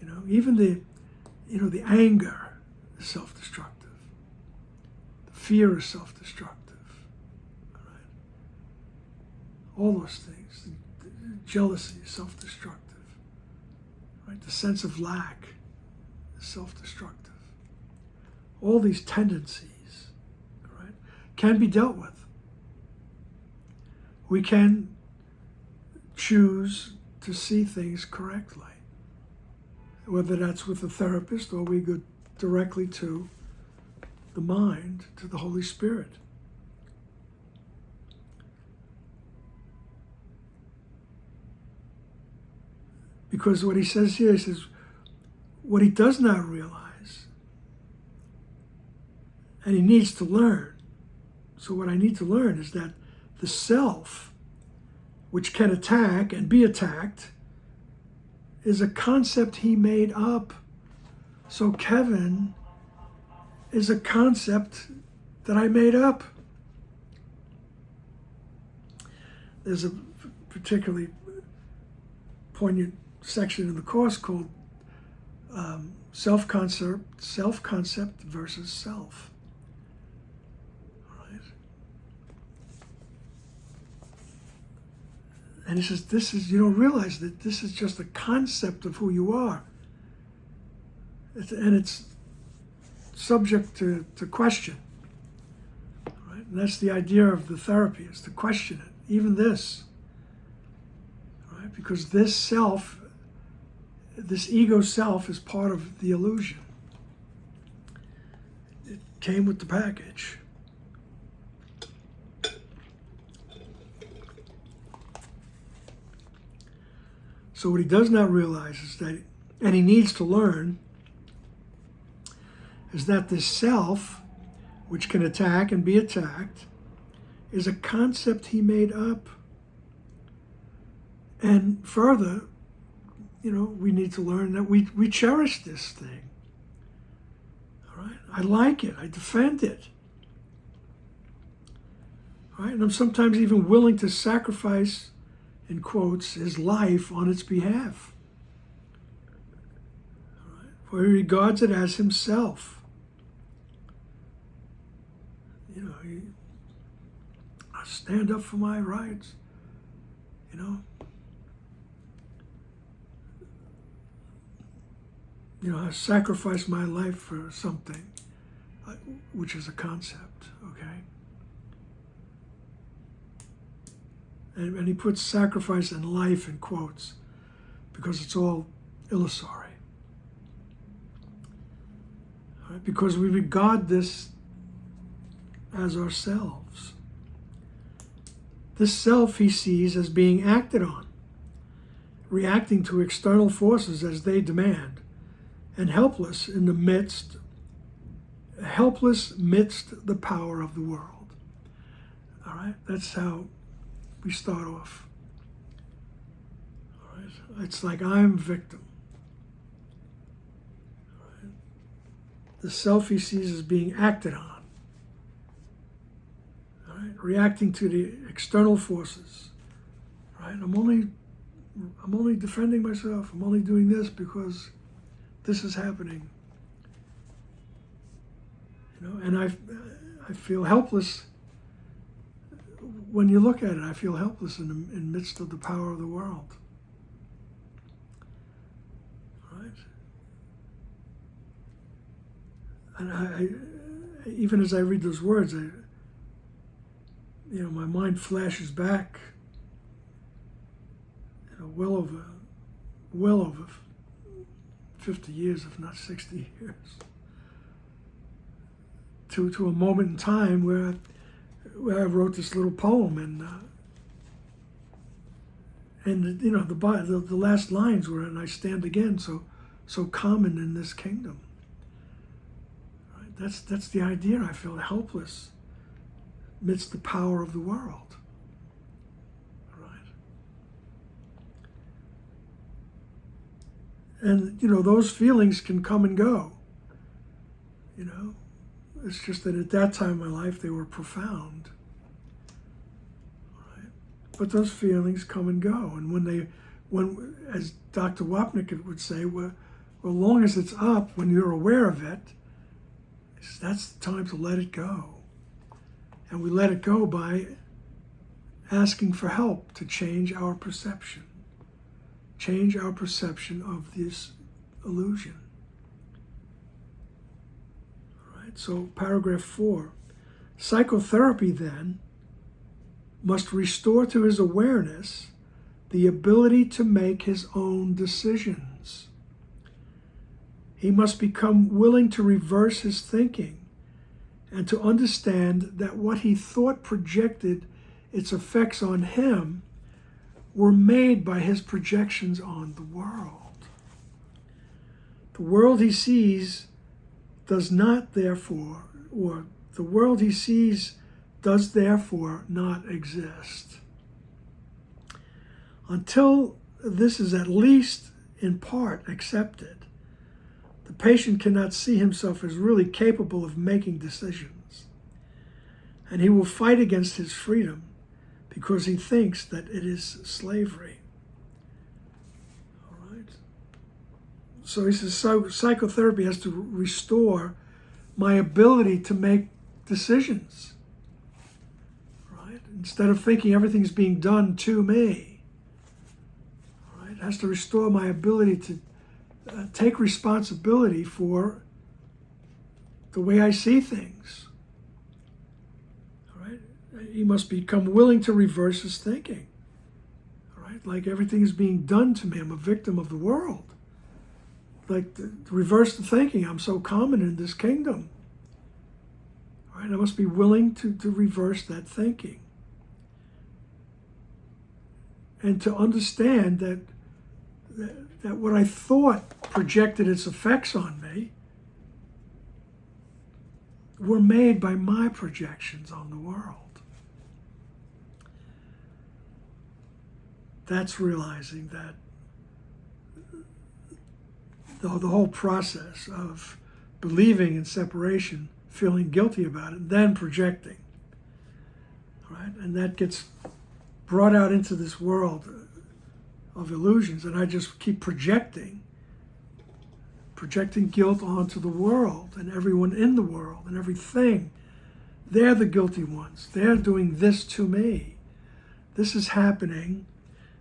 You know, even the anger is self-destructive. The fear is self-destructive. All right? All those things. The jealousy is self-destructive. Right? The sense of lack is self-destructive. All these tendencies, right, can be dealt with. We can choose to see things correctly, whether that's with a therapist or we go directly to the mind, to the Holy Spirit. Because what he says here, he says, what he does not realize, and he needs to learn. So what I need to learn is that the self, which can attack and be attacked, is a concept he made up. So Kevin is a concept that I made up. There's a particularly poignant section in the course called self-concept versus self. All right? And he says, you don't realize that this is just a concept of who you are. And it's subject to question. Right? And that's the idea of the therapy, is to question it, even this. Right? Because this self, this ego self, is part of the illusion. It came with the package. So what he does not realize is that, and he needs to learn, is that this self, which can attack and be attacked, is a concept he made up. And further, you know, we need to learn that we cherish this thing. All right? I like it. I defend it. All right? And I'm sometimes even willing to sacrifice, in quotes, his life on its behalf. All right? For he regards it as himself. You know, I stand up for my rights, you know. You know, I sacrifice my life for something, which is a concept, okay? And he puts sacrifice and life in quotes because it's all illusory. All right? Because we regard this as ourselves. This self he sees as being acted on, reacting to external forces as they demand, and helpless midst the power of the world. All right, that's how we start off. All right, it's like I'm victim. All right. The self he sees as being acted on, all right, reacting to the external forces. Right, I'm only defending myself. I'm only doing this because this is happening. You know, and I feel helpless. When you look at it, I feel helpless in the midst of the power of the world. Right? And I even as I read those words, my mind flashes back, well over 50 years, if not 60 years, to a moment in time where I wrote this little poem, and the last lines were, "And I stand again, so common in this kingdom." Right? That's the idea. I feel helpless amidst the power of the world. Right? And those feelings can come and go. It's just that at that time in my life they were profound. Right? But those feelings come and go, and when as Dr. Wapnick would say, well, as long as it's up, when you're aware of it, that's the time to let it go. And we let it go by asking for help to change our perception of this illusion. So paragraph 4, psychotherapy then must restore to his awareness the ability to make his own decisions. He must become willing to reverse his thinking and to understand that what he thought projected its effects on him were made by his projections on the world. The world he sees does therefore not exist. Until this is at least in part accepted, the patient cannot see himself as really capable of making decisions, and he will fight against his freedom because he thinks that it is slavery. So he says, psychotherapy has to restore my ability to make decisions, right? Instead of thinking everything's being done to me, right? It has to restore my ability to take responsibility for the way I see things, right? He must become willing to reverse his thinking, right? Like everything is being done to me. I'm a victim of the world. Like to reverse the thinking, I'm so common in this kingdom. All right, I must be willing to reverse that thinking. And to understand that what I thought projected its effects on me were made by my projections on the world. That's realizing that the whole process of believing in separation, feeling guilty about it, then projecting, right? And that gets brought out into this world of illusions, and I just keep projecting guilt onto the world and everyone in the world and everything. They're the guilty ones. They're doing this to me. This is happening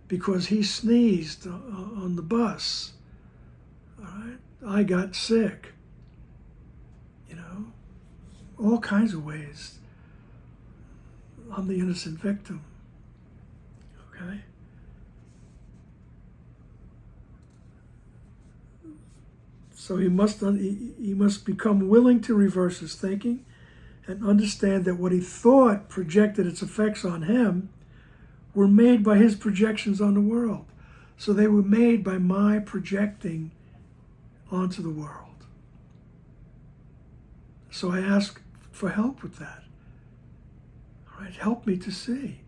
because he sneezed on the bus. All right, I got sick. All kinds of ways. I'm the innocent victim. Okay? So he must become willing to reverse his thinking and understand that what he thought projected its effects on him were made by his projections on the world. So they were made by my projecting onto the world. So I ask for help with that. All right, help me to see.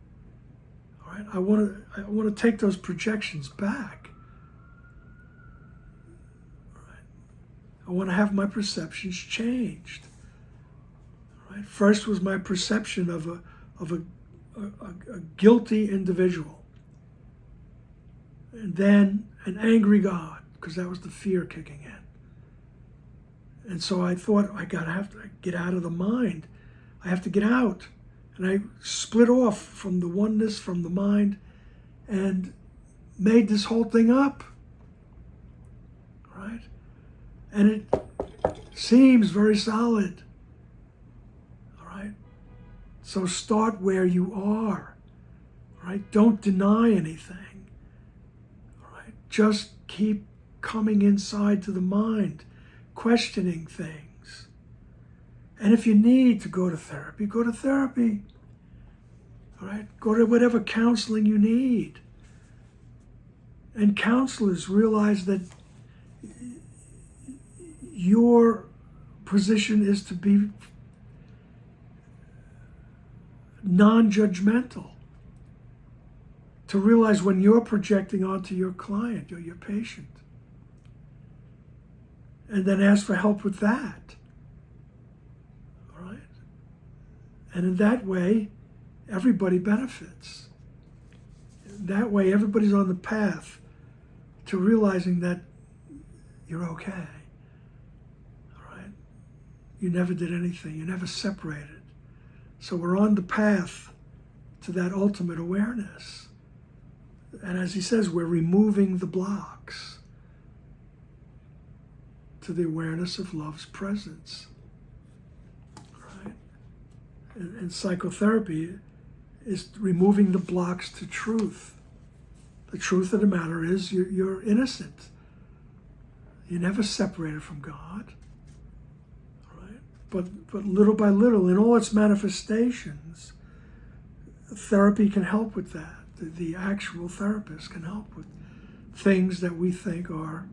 All right, I want to take those projections back. All right, I want to have my perceptions changed. All right, first was my perception of a guilty individual, and then an angry God, because that was the fear kicking in. And so I thought, I have to get out of the mind. I have to get out. And I split off from the oneness, from the mind, and made this whole thing up. Right? And it seems very solid. All right? So start where you are. All right? Don't deny anything. All right? Just keep coming inside to the mind, questioning things. And if you need to go to therapy, go to therapy. All right? Go to whatever counseling you need. And counselors realize that your position is to be non-judgmental. To realize when you're projecting onto your client or your patient. And then ask for help with that. All right? And in that way, everybody benefits. That way, everybody's on the path to realizing that you're okay. All right? You never did anything. You never separated. So we're on the path to that ultimate awareness. And as he says, we're removing the blocks to the awareness of love's presence. Right? And psychotherapy is removing the blocks to truth. The truth of the matter is you're innocent. You never separated from God. Right? But little by little, in all its manifestations, therapy can help with that. The actual therapist can help with things that we think are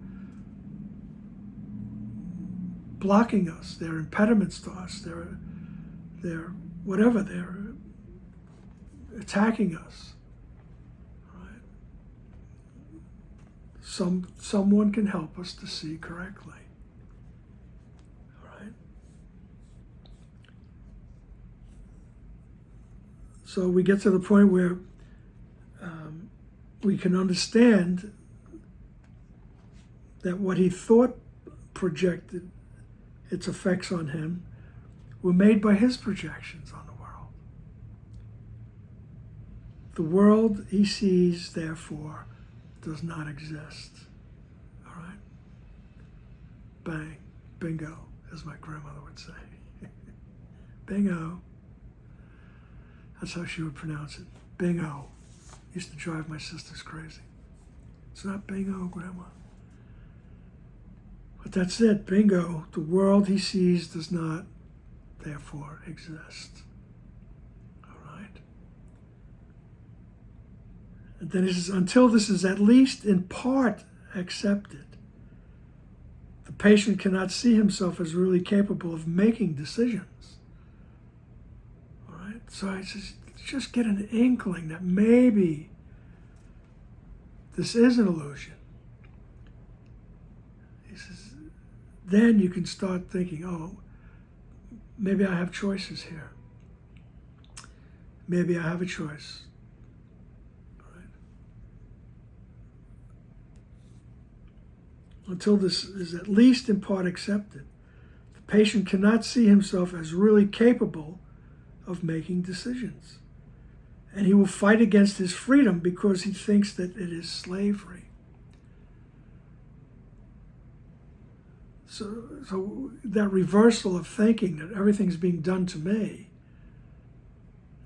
blocking us. They're impediments to us. They're whatever. They're attacking us. Right? Someone can help us to see correctly. All right? So we get to the point where we can understand that what he thought projected its effects on him were made by his projections on the world. The world he sees, therefore, does not exist. All right? Bang. Bingo, as my grandmother would say. Bingo. That's how she would pronounce it. Bingo. Used to drive my sisters crazy. It's not bingo, Grandma. But that's it, bingo. The world he sees does not, therefore, exist. All right? And then he says, until this is at least in part accepted, the patient cannot see himself as really capable of making decisions. All right? So I just get an inkling that maybe this is an illusion. He says, then you can start thinking, oh, maybe I have choices here. Maybe I have a choice. All right. Until this is at least in part accepted, the patient cannot see himself as really capable of making decisions. And he will fight against his freedom because he thinks that it is slavery. So that reversal of thinking that everything's being done to me,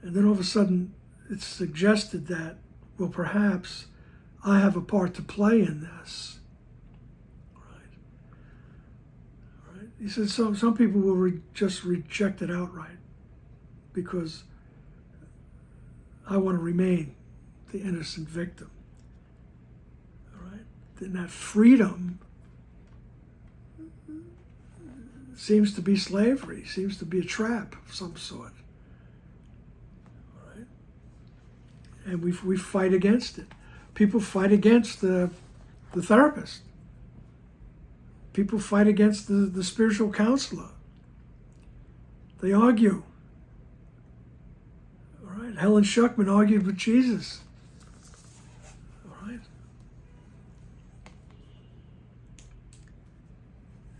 and then all of a sudden it's suggested that, well, perhaps I have a part to play in this. Right? He says some people will just reject it outright because I want to remain the innocent victim. All right? Then that freedom seems to be slavery, seems to be a trap of some sort. All right? And we fight against it. People fight against the therapist. People fight against the spiritual counselor. They argue. All right? Helen Schuckman argued with Jesus. All right?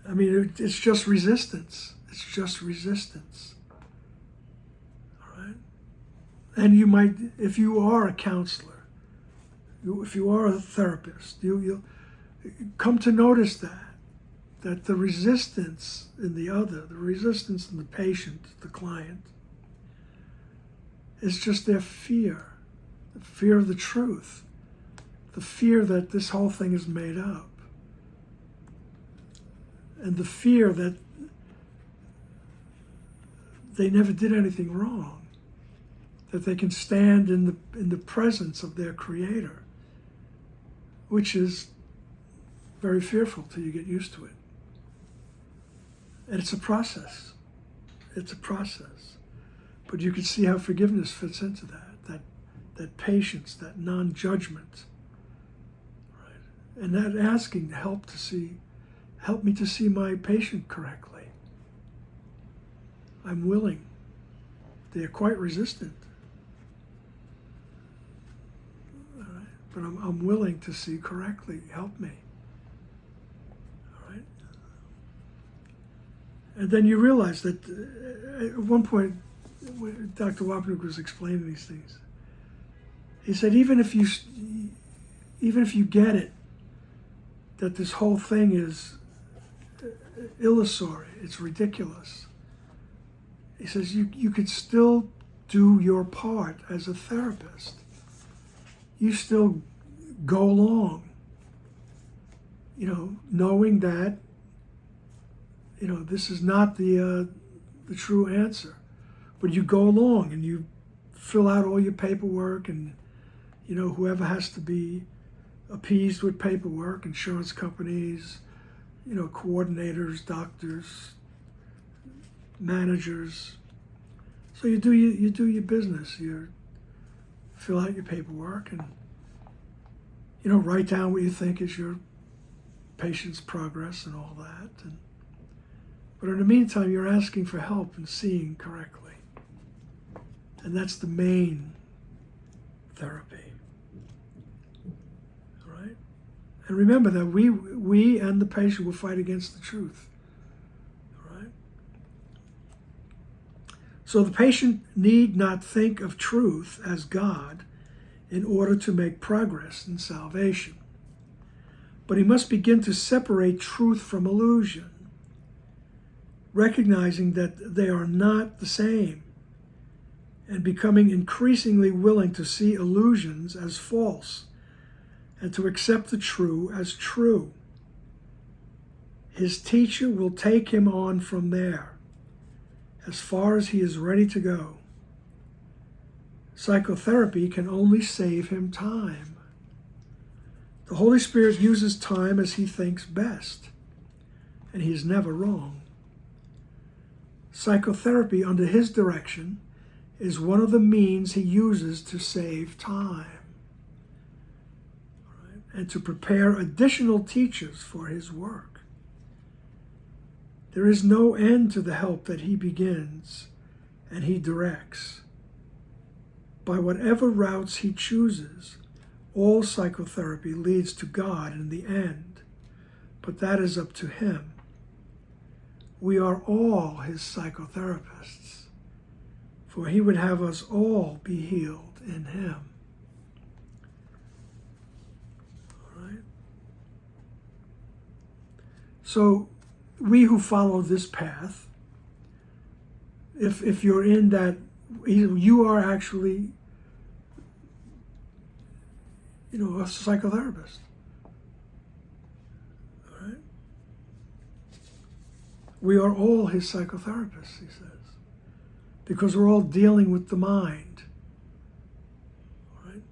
I mean, it's just resistance. It's just resistance. All right? And you might, if you are a counselor, if you are a therapist, you'll come to notice that the resistance in the other, the resistance in the patient, the client, is just their fear, the fear of the truth, the fear that this whole thing is made up, and the fear that they never did anything wrong, that they can stand in the presence of their Creator, which is very fearful till you get used to it. And it's a process. It's a process. But you can see how forgiveness fits into that patience, that non-judgment, right? And that asking to help me to see my patient correctly. I'm willing. They're quite resistant. All right? But I'm willing to see correctly. Help me. All right? And then you realize that at one point, when Dr. Wapnick was explaining these things, he said, even if you get it, that this whole thing is illusory, it's ridiculous. He says you could still do your part as a therapist. You still go along, knowing that, this is not the true answer. But you go along and you fill out all your paperwork, and, whoever has to be appeased with paperwork, insurance companies, coordinators, doctors, managers. So you do your business. You fill out your paperwork and, write down what you think is your patient's progress and all that. But in the meantime, you're asking for help and seeing correctly. And that's the main therapy. All right? And remember that we and the patient will fight against the truth. All right? So the patient need not think of truth as God in order to make progress in salvation. But he must begin to separate truth from illusion, recognizing that they are not the same, and becoming increasingly willing to see illusions as false and to accept the true as true. His teacher will take him on from there, as far as he is ready to go. Psychotherapy can only save him time. The Holy Spirit uses time as he thinks best, and he is never wrong. Psychotherapy under his direction is one of the means he uses to save time, right? And to prepare additional teachers for his work. There is no end to the help that he begins and he directs. By whatever routes he chooses, all psychotherapy leads to God in the end, but that is up to him. We are all his psychotherapists, for he would have us all be healed in him. All right? So we who follow this path, if you're in that, you are actually, a psychotherapist. All right? We are all his psychotherapists, he says, because we're all dealing with the mind. All right?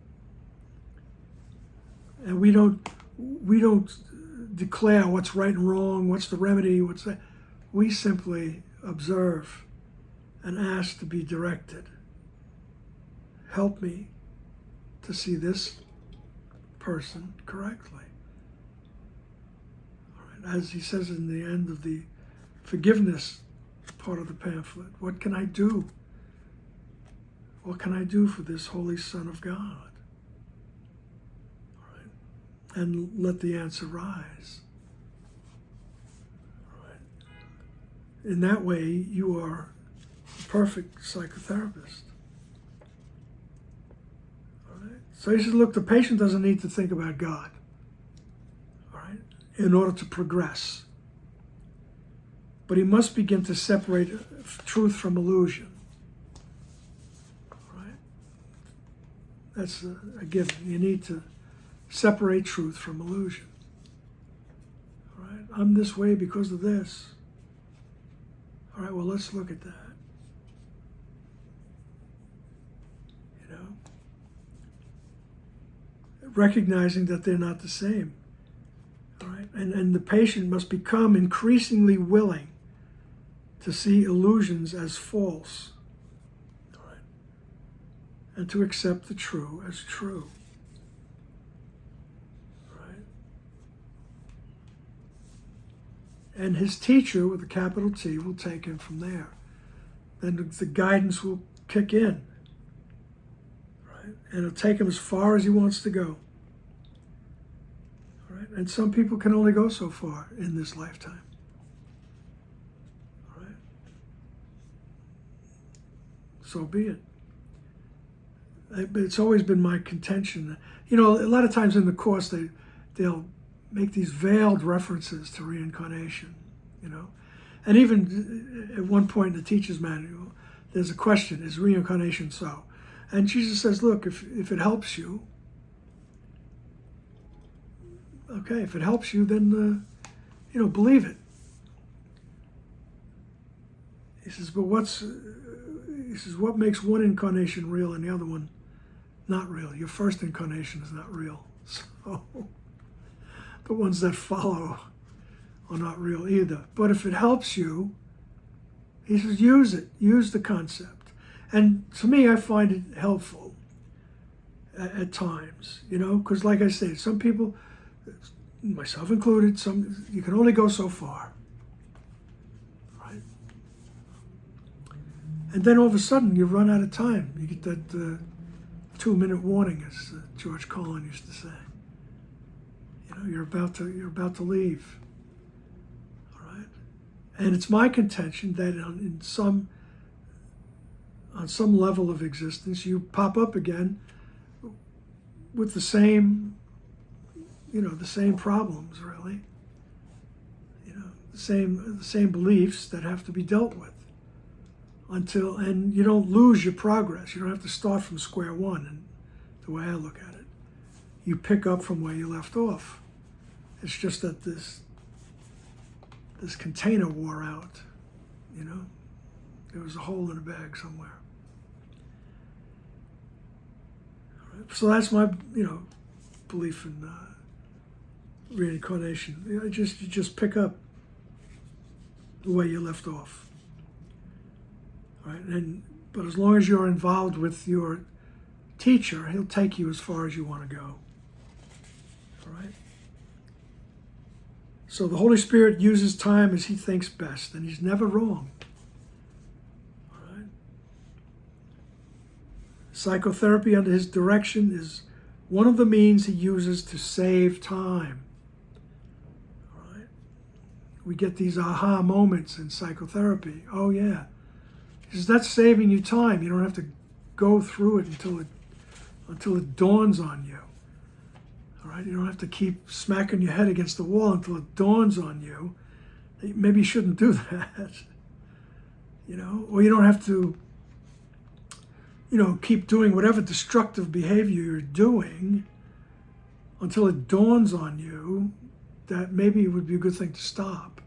And we don't declare what's right and wrong, what's the remedy, what's that. We simply observe and ask to be directed. Help me to see this person correctly. All right. As he says in the end of the forgiveness part of the pamphlet, what can I do? What can I do for this Holy Son of God? All right. And let the answer rise. All right. In that way, you are a perfect psychotherapist. All right. So he says, look, the patient doesn't need to think about God, all right, in order to progress. But he must begin to separate truth from illusion. Right? That's a given. You need to separate truth from illusion. Right? I'm this way because of this. All right, well, let's look at that. You know? Recognizing that they're not the same. All right? And the patient must become increasingly willing to see illusions as false, right, and to accept the true as true. Right? And his teacher, with a capital T, will take him from there. Then the guidance will kick in, right? And it'll take him as far as he wants to go. Right? And some people can only go so far in this lifetime. So be it. It's always been my contention. You know, a lot of times in the Course, they'll make these veiled references to reincarnation, you know. And even at one point in the teacher's manual, there's a question, is reincarnation so? And Jesus says, look, if it helps you, okay, if it helps you, then, you know, believe it. He says, but what makes one incarnation real and the other one not real? Your first incarnation is not real. So the ones that follow are not real either. But if it helps you, he says, use it. Use the concept. And to me, I find it helpful at times, you know, because like I say, some people, myself included, you can only go so far. And then all of a sudden, you run out of time. You get that 2-minute warning, as George Carlin used to say. You know, you're about to leave. All right, and it's my contention that on some level of existence, you pop up again with the same, you know, the same problems, really. You know, the same beliefs that have to be dealt with. And you don't lose your progress. You don't have to start from square one, and the way I look at it. You pick up from where you left off. It's just that this container wore out, you know? There was a hole in the bag somewhere. All right. So that's my, you know, belief in reincarnation. You just pick up the way you left off. Right? But as long as you're involved with your teacher, he'll take you as far as you want to go. All right? So the Holy Spirit uses time as he thinks best, and he's never wrong. All right? Psychotherapy under his direction is one of the means he uses to save time. All right? We get these aha moments in psychotherapy. Oh, yeah. Because that's saving you time. You don't have to go through it until it dawns on you. All right? You don't have to keep smacking your head against the wall until it dawns on you that maybe you shouldn't do that. You know? Or you don't have to, you know, keep doing whatever destructive behavior you're doing until it dawns on you that maybe it would be a good thing to stop.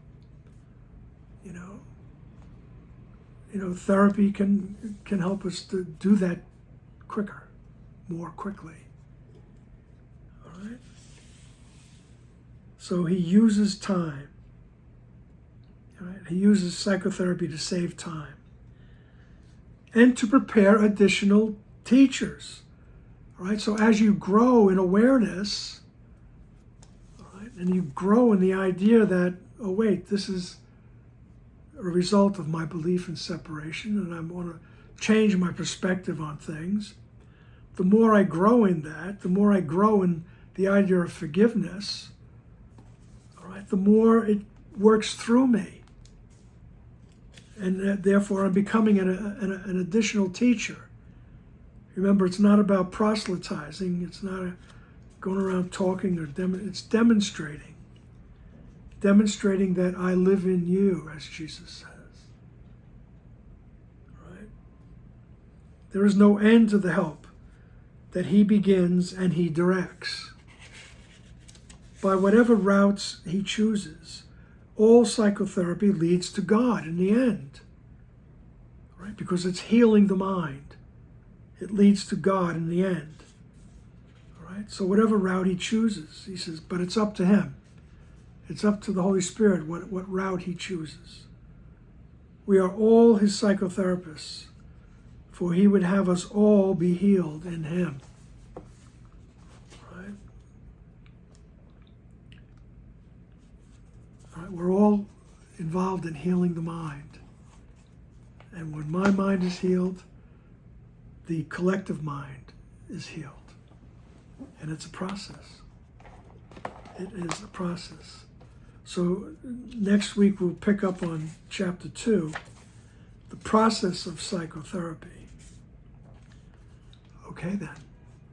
You know? You know, therapy can help us to do that quicker, more quickly. All right? So he uses time. Right? He uses psychotherapy to save time and to prepare additional teachers. All right? So as you grow in awareness, all right, and you grow in the idea that, oh wait, this is a result of my belief in separation, and I want to change my perspective on things. The more I grow in that, the more I grow in the idea of forgiveness, all right, the more it works through me. And therefore, I'm becoming an additional teacher. Remember, it's not about proselytizing. It's not going around talking or it's demonstrating. Demonstrating that I live in you, as Jesus says. Right? There is no end to the help that he begins and he directs. By whatever routes he chooses, all psychotherapy leads to God in the end. Right? Because it's healing the mind. It leads to God in the end. All right? So whatever route he chooses, he says, but it's up to him. It's up to the Holy Spirit what route he chooses. We are all his psychotherapists, for he would have us all be healed in him. Right? All right, we're all involved in healing the mind. And when my mind is healed, the collective mind is healed. And it's a process. It is a process. So next week we'll pick up on chapter 2, the process of psychotherapy. Okay then.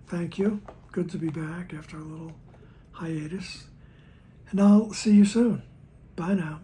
Thank you. Good to be back after a little hiatus. And I'll see you soon. Bye now.